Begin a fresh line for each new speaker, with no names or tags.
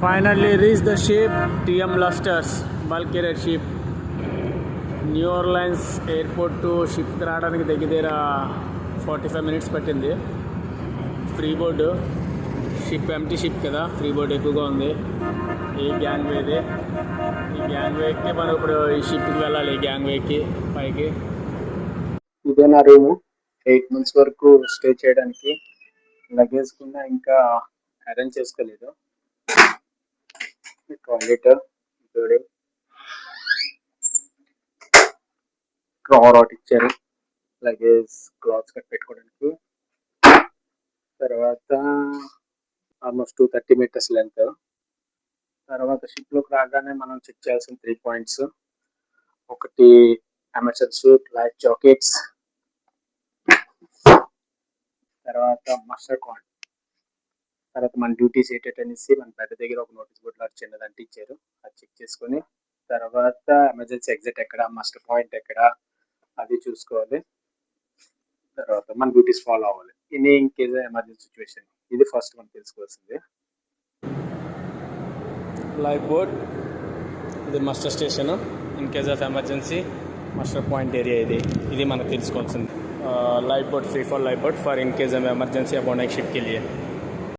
Finally reached the ship TM Lusters, bulk carrier ship. New Orleans airport to షిప్కి రావడానికి దగ్గర 45 minutes పట్టింది. Freeboard ship empty ship కదా, freeboard ఎక్కువగా ఉంది. ఈ గ్యాంగ్ వేది, ఈ గ్యాంగ్ వేకి మనం ఇప్పుడు ఈ షిప్కి వెళ్ళాలి. ఈ గ్యాంగ్ వేకి పైకి.
ఇదే నా రూము. 8 months వరకు స్టే చేయడానికి. లగేజ్ కూడా ఇంకా అరేంజ్ చేసుకోలేదు. టాయిలెట్ ఇంక్లూడింగ్ డ్రావర్ ఒకటి ఇచ్చారు లగేజ్ క్లాత్స్ కట్ పెట్టుకోవడానికి. తర్వాత ఆల్మోస్ట్ 230 meters లెంత్. తర్వాత షిప్లోకి రాగానే మనం చెక్ చేయాల్సిన 3 points. ఒకటి ఎమర్జెన్సీ సూట్, లైఫ్ జాకెట్స్, తర్వాత మస్టర్ కార్డ్. తర్వాత మన డ్యూటీస్ ఏంటనేసి మన బెడ్ దగ్గర ఒక నోటీస్ బోర్డులో చిన్నదంటే ఇచ్చారు. అది చెక్ చేసుకొని తర్వాత ఎమర్జెన్సీ ఎగ్జిట్ ఎక్కడ, మస్టర్ పాయింట్ ఎక్కడ అది చూసుకోవాలి. తర్వాత మన డ్యూటీస్ ఫాలో అవ్వాలి ఇన్ కేస్ ఎమర్జెన్సీ సిచ్యువేషన్. ఇది ఫస్ట్ మనం తెలుసుకోవాల్సింది.
లైఫ్ బోట్ ఇది muster station. In case of emergency muster point area ఇది మనకు తెలుసుకోవాల్సింది. Lifeboat free for lifeboat for in case of emergency aboard एक शिप के लिए.